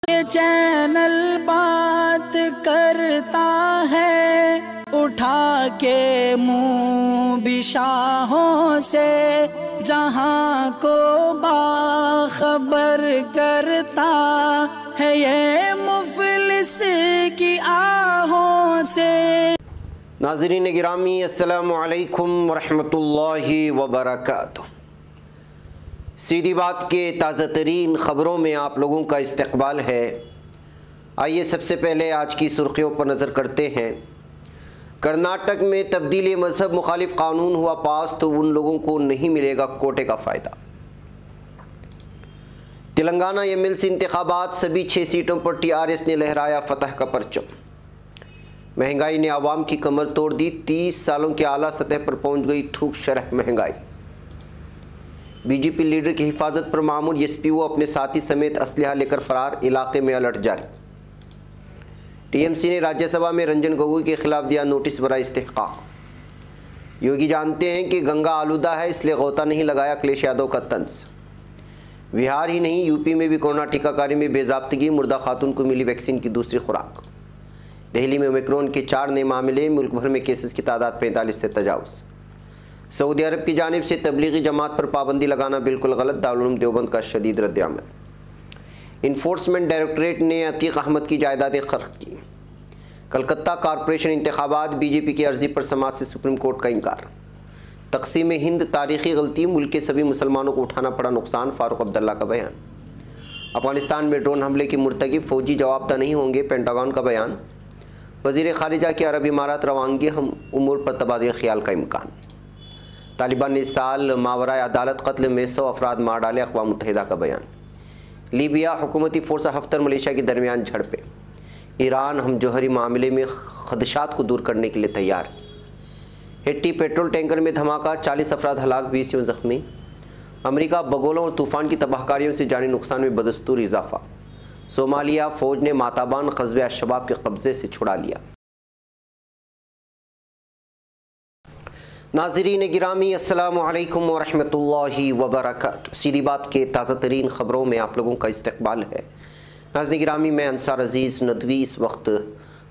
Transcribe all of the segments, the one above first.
ये चैनल बात करता है, उठा के मुंह बिशाहों से, जहां को बाखबर करता है ये मुफलिस की आहों से। नाज़रीन गिरामी, अस्सलामु अलैकुम वरहमतुल्लाहि वबरकातुहू। सीधी बात के ताज़ा तरीन ख़बरों में आप लोगों का इस्तक़बाल है। आइए सबसे पहले आज की सुर्खियों पर नज़र करते हैं। कर्नाटक में तब्दीली मज़हब मुखालिफ कानून हुआ पास तो उन लोगों को नहीं मिलेगा कोटे का फ़ायदा। तेलंगाना एमएलसी इंतखाबात, सभी 6 सीटों पर टीआरएस ने लहराया फतह का परचम। महंगाई ने आवाम की कमर तोड़ दी, 30 सालों के आला सतह पर पहुंच गई थूक शरह महंगाई। बीजेपी लीडर की हिफाजत पर मामूल, एसपीओ अपने साथी समेत असलहा लेकर फरार, इलाके में अलर्ट जारी। टीएमसी ने राज्यसभा में रंजन गोगोई के खिलाफ दिया नोटिस बराए इस्तेहकाक। योगी जानते हैं कि गंगा आलूदा है, इसलिए गौता नहीं लगाया, अखिलेश यादव का तंज। बिहार ही नहीं यूपी में भी कोरोना टीकाकारी में बेजाब्तगी, मुर्दा खातून को मिली वैक्सीन की दूसरी खुराक। दिल्ली में ओमिक्रॉन के 4 नए मामले, मुल्क भर में केसेस की तादाद 45 से तजावुज़। सऊदी अरब की जानिब से तबलीगी जमात पर पाबंदी लगाना बिल्कुल गलत, दारुल उलूम देवबंद का शदीद रद्द-ए-अमल। इन्फोर्समेंट डायरेक्टरेट ने अतीक अहमद की जायदादें क़र्क की। कलकत्ता कॉरपोरेशन इंतखाबात, बीजेपी की अर्जी पर समाज से सुप्रीम कोर्ट का इनकार। तक़सीम हिंद तारीखी गलती, मुल्क के सभी मुसलमानों को उठाना पड़ा नुकसान, फारूक अब्दुल्ला का बयान। अफगानिस्तान में ड्रोन हमले की मुर्तकिब, फौजी जवाबदा नहीं होंगे, पेंटागन का बयान। वज़ीर ख़ारिजा की अरब इमारात रवानगी, हम उमूर पर तबादला ख्याल का इम्कान। तालिबान ने इस साल मावराए अदालत कत्ल में 100 अफराद मार डाले, अक़वाम मुत्तहिदा का बयान। लीबिया हुकूमती फोर्स हफ्तर मलेशिया के दरमियान झड़पें। ईरान हम जोहरी मामले में खदशात को दूर करने के लिए तैयार। हेट्टी पेट्रोल टैंकर में धमाका, 40 अफराद हलाक, 20 ज़ख्मी। अमरीका बगोलों और तूफ़ान की तबाहकारियों से जानी नुकसान में बदस्तूर इजाफा। सोमालिया फ़ौज ने माताबान क़स्बे अशबाब के कब्ज़े से छुड़ा लिया। नाज़रीन गिरामी, अस्सलामु अलैकुम वरहमतुल्लाहि वबरकातुहू। सीधी बात के ताज़ा तरीन ख़बरों में आप लोगों का इस्तक़बाल है। नाज़रीन गिरामी, मैं अंसार अज़ीज़ नदवी इस वक्त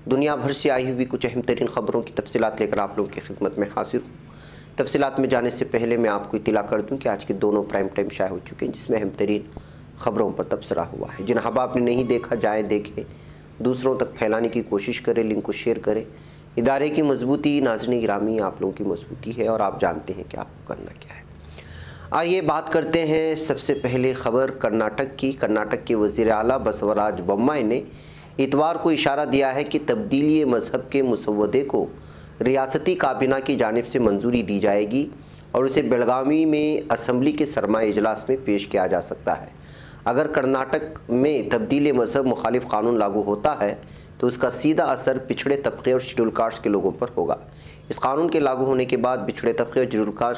दुनिया भर से आई हुई कुछ अहम तरीन ख़बरों की तफसीलात लेकर आप लोगों की खिदमत में हाजिर हूँ। तफसीलात में जाने से पहले मैं आपको इत्तला कर दूँ कि आज के दोनों प्राइम टाइम शाये हो चुके हैं, जिसमें अहम तरीन ख़बरों पर तबसरा हुआ है। जिन अहबाब ने नहीं देखा, जाएँ देखें, दूसरों तक फैलाने की कोशिश करें, लिंक को शेयर करें। इदारे की मजबूती, नाज़रीन गिरामी, आप लोगों की मजबूती है और आप जानते हैं कि आपको करना क्या है। आइए बात करते हैं सबसे पहले ख़बर कर्नाटक की। कर्नाटक के वज़ीर आला बसवराज बोम्माई ने इतवार को इशारा दिया है कि तब्दीली मज़हब के मुसव्वदे को रियासती काबीना की जानिब से मंजूरी दी जाएगी और उसे बेलगावी में असम्बली के सरमाए इजलास में पेश किया जा सकता है। अगर कर्नाटक में तब्दीली मज़हब मुखालिफ कानून लागू होता है तो उसका सीधा असर पिछड़े तबके और शेड्यूल कास्ट के लोगों पर होगा। इस कानून के लागू होने के बाद पिछड़े तबके और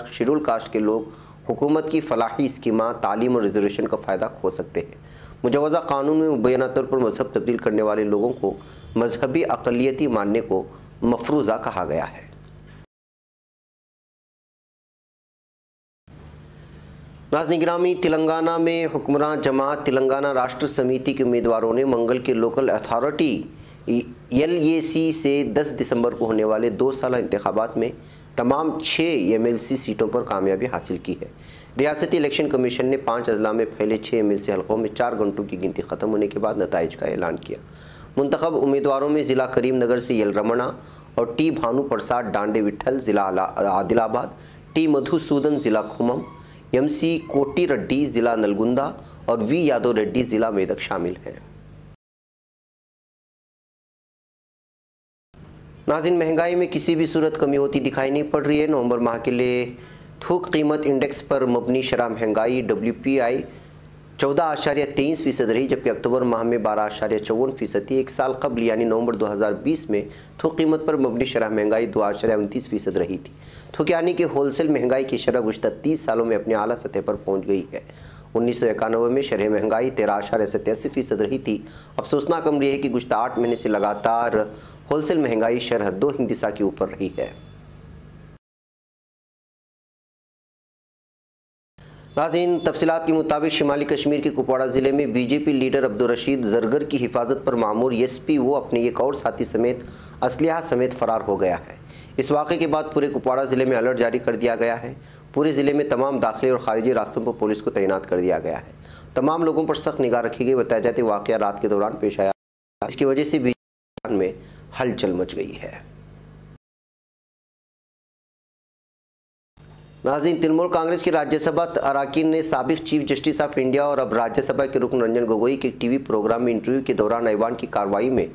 शेड्यूल कास्ट के लोग हुकूमत की फलाही स्कीमा, तालीम और रिजर्वेशन का फ़ायदा खो सकते हैं। मुजवज़ा कानून में मुबैना तौर पर मज़हब तब्दील करने वाले लोगों को मजहबी अक़लियती मानने को मफरूज़ा कहा गया है। नाज़रीन गिरामी, तेलंगाना में हुक्मरान जमात तेलंगाना राष्ट्र समिति के उम्मीदवारों ने मंगल के लोकल अथॉरिटी LAC से 10 दिसंबर को होने वाले 2 साला इंतखाबात में तमाम 6 MLC सीटों पर कामयाबी हासिल की है। रियासती इलेक्शन कमीशन ने 5 अजला में फैले 6 MLC हलकों में 4 घंटों की गिनती ख़त्म होने के बाद नताइज का ऐलान किया। मुंतखब उम्मीदवारों में ज़िला करीम नगर से यल रमणा और टी भानु प्रसाद डांडे विठल ज़िला आदिलाबाद, टी मधुसूदन ज़िला खुमम, MC कोटी रेड्डी ज़िला नलगुंदा और V यादव रेड्डी ज़िला मेदक शामिल हैं। नाज़रीन, महंगाई में किसी भी सूरत कमी होती दिखाई नहीं पड़ रही है। नवंबर माह के लिए थोक कीमत इंडेक्स पर मबनी शरह महंगाई WPI 14.23% रही, जबकि अक्टूबर माह में 12.54% थी। एक साल कबल यानी नवंबर 2020 में थोक कीमत पर मबनी शरह महंगाई 2.29% रही थी। थोक यानी कि होलसेल महंगाई की शरह गुज़श्ता 30 सालों में अपने आला सतह पर पहुँच गई है। 1991 में शरह महंगाई 13.87% रही थी। अफसोसनाक अमर यह है कि गुज़श्ता 8 महीने से लगातार होलसेल महंगाई शरह 2 हिंदिसा के ऊपर रही है। नाज़रीन, तफसीलात के मुताबिक शिमाली कश्मीर के कुपवाड़ा ज़िले में बीजेपी लीडर अब्दुल रशीद जरगर की हिफाजत पर मामूर एसपीओ अपने एक और साथी समेत असलहा समेत फ़रार हो गया है। इस वाक़े के बाद पूरे कुपवाड़ा ज़िले में अलर्ट जारी कर दिया गया है। पूरे ज़िले में तमाम दाखिली और खारिजी रास्तों पर पुलिस को तैनात कर दिया गया है। तमाम लोगों पर सख्त निगाह रखी गई। बताया जाता है वाक़या रात के दौरान पेश आया, इसकी वजह से बीजेपी में हलचल मच गई है। नाज़रीन, तृणमूल कांग्रेस की राज्यसभा अरकान ने साबिक चीफ जस्टिस ऑफ इंडिया और अब राज्यसभा के रुकन रंजन गोगोई के टीवी प्रोग्राम में इंटरव्यू के दौरान ऐवान की कार्रवाई में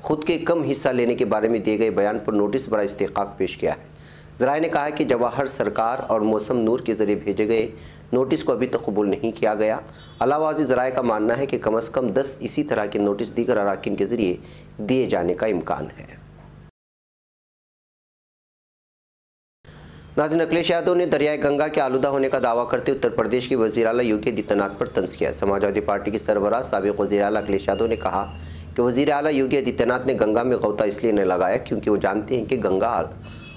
खुद के कम हिस्सा लेने के बारे में दिए गए बयान पर नोटिस बरा इस्तेहकाक पेश किया है। ज़राए ने कहा कि जवाहर सरकार और मौसम नूर के जरिए भेजे गए नोटिस को अभी तक कबूल नहीं किया गया। अलावाज़ी ज़राए का मानना है कि कम अज़ कम 10 इसी तरह के नोटिस दीगर अरकान के जरिए दिए जाने का इम्कान है। नाज़रीन, अखिलेश यादव ने दरियाए गंगा के आलूदा होने का दावा करते उत्तर प्रदेश के वज़ीर आला योगी आदित्यनाथ पर तंज किया। समाजवादी पार्टी के सरबराह साबिक़ वज़ीर आला अखिलेश यादव ने कहा कि वज़ीर आला योगी आदित्यनाथ ने गंगा में गौता इसलिए नहीं लगाया क्योंकि वो जानते हैं कि गंगा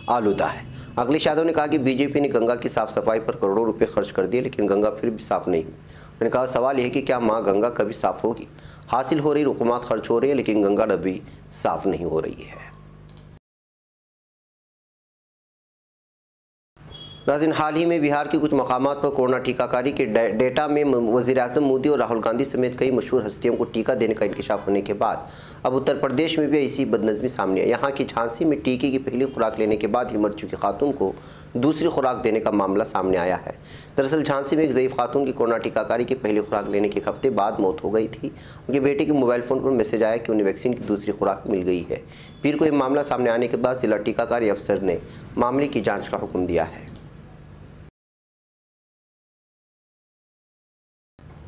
आलूदा है। अखिलेश यादव ने कहा कि बीजेपी ने गंगा की साफ सफाई पर करोड़ों रुपए खर्च कर दिए, लेकिन गंगा फिर भी साफ नहीं हुई। उन्होंने कहा सवाल यह है कि क्या माँ गंगा कभी साफ होगी? हासिल हो रही रुकूमात खर्च हो रही है, लेकिन गंगा अभी साफ नहीं हो रही है। नाज़रीन, हाल ही में बिहार के कुछ मकामात पर कोरोना टीकाकारी के डेटा में वज़ीर-ए-आज़म मोदी और राहुल गांधी समेत कई मशहूर हस्तियों को टीका देने का इंकशाफ होने के बाद अब उत्तर प्रदेश में भी ऐसी बदनज़मी सामने आई। यहाँ की झांसी में टीके की पहली खुराक लेने के बाद ही मर चुकी खातून को दूसरी खुराक देने का मामला सामने आया है। दरअसल झांसी में एक ज़ईफ़ खातून की कोरोना टीकाकारी की पहली खुराक लेने के एक हफ्ते बाद मौत हो गई थी। उनके बेटे के मोबाइल फ़ोन पर मैसेज आया कि उन्हें वैक्सीन की दूसरी खुराक मिल गई है। पीर को यह मामला सामने आने के बाद जिला टीकाकारी अफसर ने मामले की जाँच का हुक्म दिया है।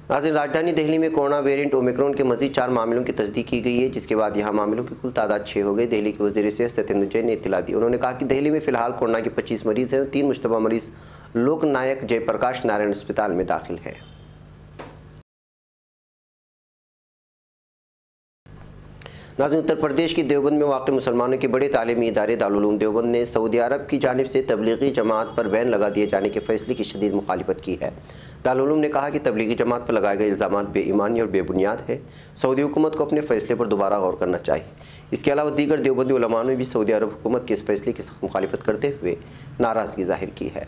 नाज़रीन, राजधानी दिल्ली में कोरोना वेरिएंट ओमिक्रॉन के मजीद 4 मामलों की तस्दीक की गई है, जिसके बाद यहाँ मामलों की कुल तादाद 6 हो गई। दिल्ली के वज़ीर सेहत सत्येंद्र जैन ने इत्तला दी। उन्होंने कहा कि दिल्ली में फिलहाल कोरोना के 25 मरीज़ हैं और 3 मुश्तबा मरीज़ लोकनायक जयप्रकाश नारायण अस्पताल में दाखिल हैं। नाज़रीन, उत्तर प्रदेश की देवबंद में वाक़ मुसलमानों के बड़े तालीमी इदारे दारुल उलूम देवबंद ने सऊदी अरब की जानिब से तबलीगी जमात पर बैन लगा दिए जाने के फैसले की शदीद मुखालिफत की है। दारुल उलूम ने कहा कि तबलीगी जमात पर लगाए गए इल्ज़ामात बेईमानी और बेबुनियाद है। सऊदी हुकूमत को अपने फैसले पर दोबारा गौर करना चाहिए। इसके अलावा दीगर देवबंदी उलमा ने भी सऊदी अरब हुकूमत के इस फैसले की सख्त मुखालिफत करते हुए नाराज़गी जाहिर की है।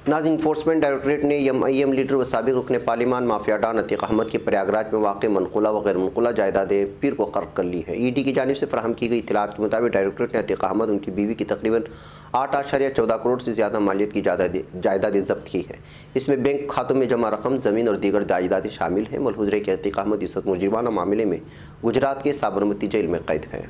नाज़रीन, इन्फोर्समेंट डायरेक्टरेट ने एम लीडर व साबिक़ रुकन पार्लिमान माफिया डान अतीक अहमद के प्रयागराज में वाक़ मनकुला व गैर मनकुला जायदादें पीर को कर्क कर ली है। ईडी की जानिब से फराहम की गई इत्तलात के मुताबिक डायरेक्टरेट ने अतीक अहमद, उनकी बीवी की तकरीबन 8.14 करोड़ से ज़्यादा मालियत की जायदादें जब्त की है। इसमें बैंक खातों में जमा रकम, ज़मीन और दीगर जायदादें शामिल हैं। मलहूज़ है कि अतीक अहमद इस वक्त मुजरिमाना मामले में गुजरात के साबरमती जेल में कैद हैं।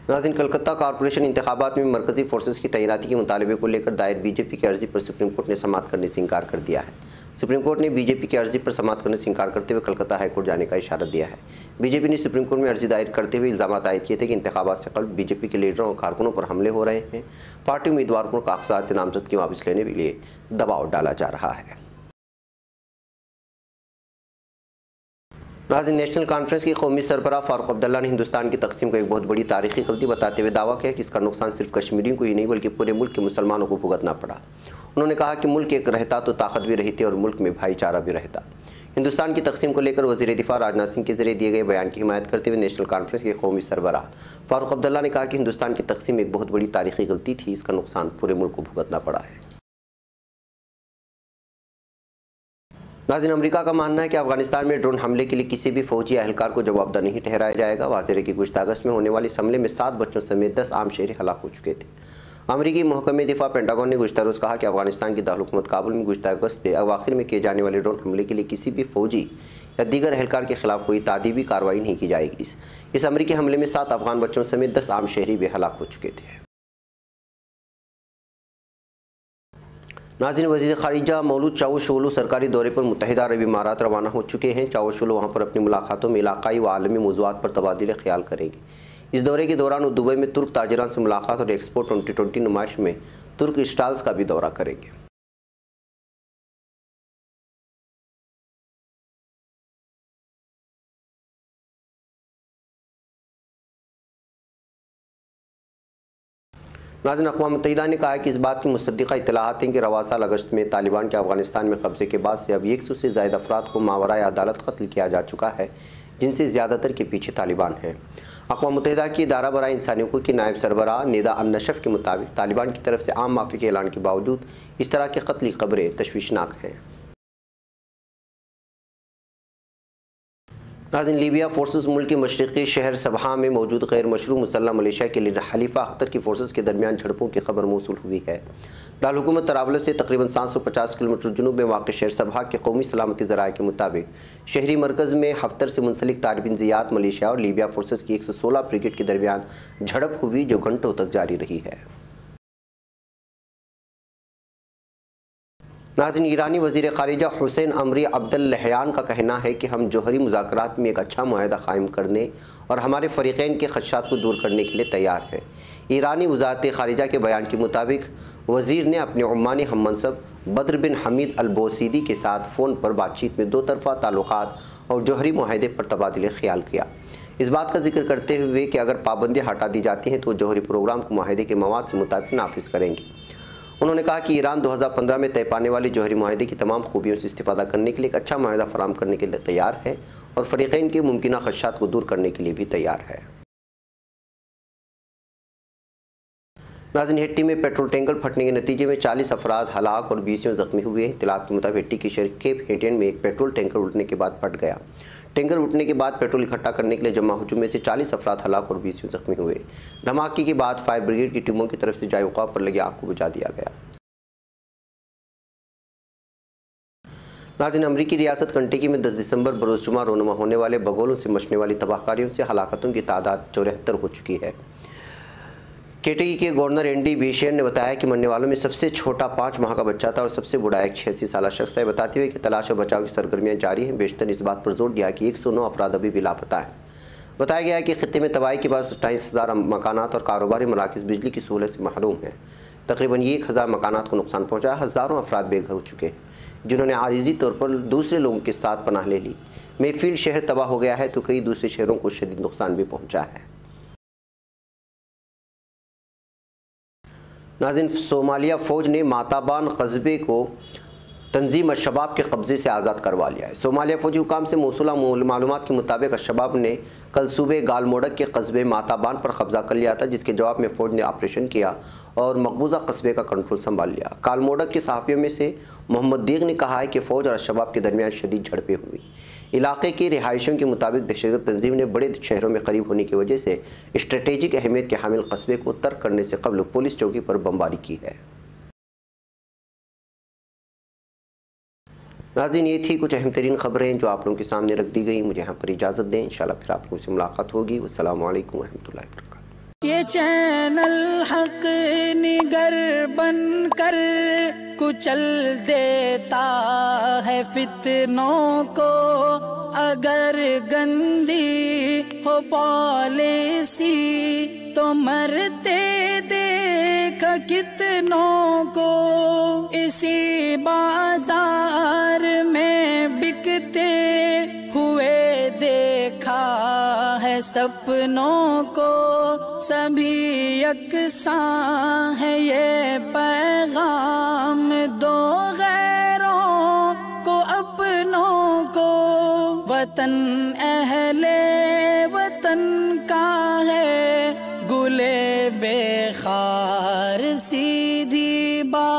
नाज़रीन, कलकत्ता कॉरपोरेशन इंतखाबात में मरकज़ी फोर्सेस की तैनाती के मुतालबे को लेकर दायर बीजेपी की अर्जी पर सुप्रीम कोर्ट ने समाअत करने से इनकार कर दिया है। सुप्रीम कोर्ट ने बीजेपी की अर्जी पर समाअत करने से इनकार करते हुए कलकत्ता हाईकोर्ट जाने का इशारा दिया है। बीजेपी ने सुप्रीम कोर्ट में अर्जी दायर करते हुए इल्ज़ामात आयद किए थे कि इंतखाबात से कबल बीजेपी के लीडरों और कारकुनों पर हमले हो रहे हैं। पार्टी उम्मीदवारों पर कागजात नामजदगी वापस लेने के लिए दबाव डाला जा रहा है। नाज़रीन, नेशनल कॉन्फ्रेंस की कौमी सरबराह फारूक अब्दुल्ला ने हिंदुस्तान की तकसीम को एक बहुत बड़ी तारीखी गलती बताते हुए दावा किया कि इसका नुकसान सिर्फ कश्मीरियों को ही नहीं बल्कि पूरे मुल्क के मुसलमानों को भुगतना पड़ा। उन्होंने कहा कि मुल्क एक रहता तो ताकत भी रहती और मुल्क में भाईचारा भी रहता। हिंदुस्तान की तकसीम को लेकर वज़ीर दिफा राजनाथ सिंह के जरिए दिए गए बयान की हिमायत करते हुए नेशनल कॉन्फ्रेंस के कौमी सरबराह फारूक अब्दुल्ला ने कहा कि हिंदुस्तान की तकसीम एक बहुत बड़ी तारीखी गलती थी, इसका नुकसान पूरे मुल्क को भुगतना पड़ा है। नाज़रीन, अमेरिका का मानना है कि अफगानिस्तान में ड्रोन हमले के लिए किसी भी फौजी एहलकार को जवाबदार नहीं ठहराया जाएगा। वाज़ेह है कि गुज़श्ता अगस्त में होने वाले इस हमले में 7 बच्चों समेत 10 आम शहरी हलाक हो चुके थे। अमेरिकी महकमे दिफा पेंटागन ने गुज़श्ता रोज़ कहा कि अफगानिस्तान की दारुल-हुकूमत काबुल में गुज़श्ता अगस्त से अवाखिर में किए जाने वाले ड्रोन हमले के लिए किसी भी फौजी या दीगर एहलकार के खिलाफ कोई तादीबी कार्रवाई नहीं की जाएगी। इस अमेरिकी हमले में 7 अफगान बच्चों समेत 10 आम शहरी भी हलाक हो चुके थे। नाज़रीन, वज़ीर ख़ारिजा मौलूद चावुशोगलू सरकारी दौरे पर मुत्तहिदा अरब इमारात रवाना हो चुके हैं। चावुशोगलू वहाँ पर अपनी मुलाकातों में इलाकाई व आलमी मौज़ूआत पर तबादले ख्याल करेंगे। इस दौरे के दौरान वो दुबई में तुर्क ताजिरान से मुलाकात और एक्सपो 2020 नुमाइश में तुर्क स्टॉल्स का भी दौरा करेंगे। नाज़रीन, अक़वाम मुत्तहिदा ने कहा है कि इस बात की मुसद्दिक़ा इत्तलाहात हैं कि रवा साल अगस्त में तालिबान के अफ़गानिस्तान में कब्ज़े के बाद से अब 100 से ज़ायद अफराद को मावराए अदालत कत्ल किया जा चुका है, जिनसे ज़्यादातर के पीछे तालिबान हैं। अक़वाम मुत्तहिदा की इदारा बराए इंसानी हुकूक़ की नायब सरबराह निदा अन-नशफ़ के मुताबिक तालिबान की तरफ से आम माफ़ी के ऐलान के बावजूद इस तरह की क़त्ली ख़बरें तशवीशनाक हैं। नाज़रीन, लीबिया फोर्सेस मुल्क के मशरिक़ी शहर सबहा में मौजूद गैर मशरू मुसल्लह मलेशिया के लीडर खलीफा हफ्तर की फोर्सेस के दरमियान झड़पों की खबर मौसूल हुई है। दारुल-हुकूमत तराबलस से तकरीबन 750 किलोमीटर जुनूब में वाक़ शहर सबहा के कौमी सलामती ज़राए के मुताबिक शहरी मरकज़ में हफ्तर से मुंसलिक तालिबान ज़ियात मलेशिया और लीबिया फोर्सेस की 116 ब्रिगेड के दरमियान झड़प हुई, जो घंटों तक जारी रही है। नाज़रीन, ईरानी वज़ीर ख़ारिजा हुसैन अमरी अब्दुल्लहयान का कहना है कि हम जौहरी मुज़ाकरात में एक अच्छा मुआहदा क़ायम करने और हमारे फ़रीक़ैन के ख़दशात को दूर करने के लिए तैयार है। ईरानी वज़ारत ख़ारिजा के बयान के मुताबिक वज़ीर ने अपने उम्मानी हममनसब बद्र बिन हमीद अल-बोसीदी के साथ फ़ोन पर बातचीत में दो तरफ़ा ताल्लुक़ात और जौहरी मुआहदे पर तबादले ख़याल किया। इस बात का जिक्र करते हुए कि अगर पाबंदियाँ हटा दी जाती हैं तो जौहरी प्रोग्राम को मुआहदे के मवाद के मुताबिक नाफिज़ करेंगे। उन्होंने कहा कि ईरान 2015 में तय पाने वाले जौहरी मुआहदे की तमाम खूबियों से इस्तिफ़ादा करने के लिए एक अच्छा मुआहदा फराहम करने के लिए तैयार है और फ़रीक़ैन के मुमकिना ख़दशात को दूर करने के लिए भी तैयार है। नाज़रीन, हेट्टी में पेट्रोल टैंकर फटने के नतीजे में 40 अफराद हलाक और 20 ज़ख्मी हुए हैं। इत्तलात के मुताबिक हेट्टी के शहर केप हेटेन में एक पेट्रोल टैंकर उल्टने के बाद फट गया। टैंकर उठने के बाद पेट्रोल इकट्ठा करने के लिए जमा हुजूम में से 40 अफराद हलाक और 20 ज़ख्मी हुए। धमाके के बाद फायर ब्रिगेड की टीमों की तरफ से जाए वक़ा पर लगी आग को बुझा दिया गया। नाज़रीन, अमरीकी रियासत कंटेकी में 10 दिसंबर बरोज़ जुमा रोनुमा होने वाले बगोलों से मचने वाली तबाहकारियों से हलाकतों की तादाद 74 हो चुकी है। केंटकी के गवर्नर एंडी बेशेर ने बताया कि मरने वालों में सबसे छोटा 5 माह का बच्चा था और सबसे बूढ़ा एक 86 साल शख्स था, बताते हुए कि तलाश और बचाव की सरगर्मियाँ जारी हैं। बेशतर इस बात पर जोर दिया कि 109 अफराद अभी भी लापता हैं। बताया गया है कि खित्ते में तबाही के बाद 27,000 मकानात और कारोबारी मराकज़ बिजली की सहूलत से महरूम हैं। तकरीबन 1,000 मकानात को नुकसान पहुँचा। हज़ारों अफराद बेघर हो चुके हैं, जिन्होंने आरिज़ी तौर पर दूसरे लोगों के साथ पनाह ले ली। मेफील्ड शहर तबाह हो गया है तो कई दूसरे शहरों को शदीद नुकसान भी पहुँचा है। नाज़रीन, सोमालिया फ़ौज ने माताबान कस्बे को तंजीम अशबाब के कब्ज़े से आज़ाद करवा लिया है। सोमालिया फ़ौजी हुकाम से मौसूला मालूमात के मुताबिक अशबाब ने कल सुबह गालमोडक के कस्बे माताबान पर कब्ज़ा कर लिया था, जिसके जवाब में फ़ौज ने ऑपरेशन किया और मकबूजा कस्बे का कंट्रोल संभाल लिया। गालमोडक के सहाफ़ियों में से मोहम्मद दीग ने कहा है कि फ़ौज और अशबाब के दरमियान शदीद झड़पें हुई। इलाके की रिहायशियों के मुताबिक दहशतगर्द तंजीम ने बड़े शहरों में करीब होने की वजह से स्ट्रेटेजिक अहमियत के हामिल कस्बे को तर्क करने से कबल पुलिस चौकी पर बमबारी की है। नाज़रीन, ये थी कुछ अहम तरीन खबरें जो आप लोगों के सामने रख दी गई। मुझे यहाँ पर इजाज़त दें, इंशाल्लाह फिर आप लोगों से मुलाकात होगी। अस्सलामु अलैकुम रहमतुल्लाहि व बरकातुहू। ये चैनल हक निगर बन कर कुचल देता है फितनों को, अगर गंदी हो पॉलिसी तो मरते देख कितनों को। इसी बाजार में बिकते हुए देखा है सपनों को, सभी यकसां है ये पैगाम दो गैरों को अपनों को। वतन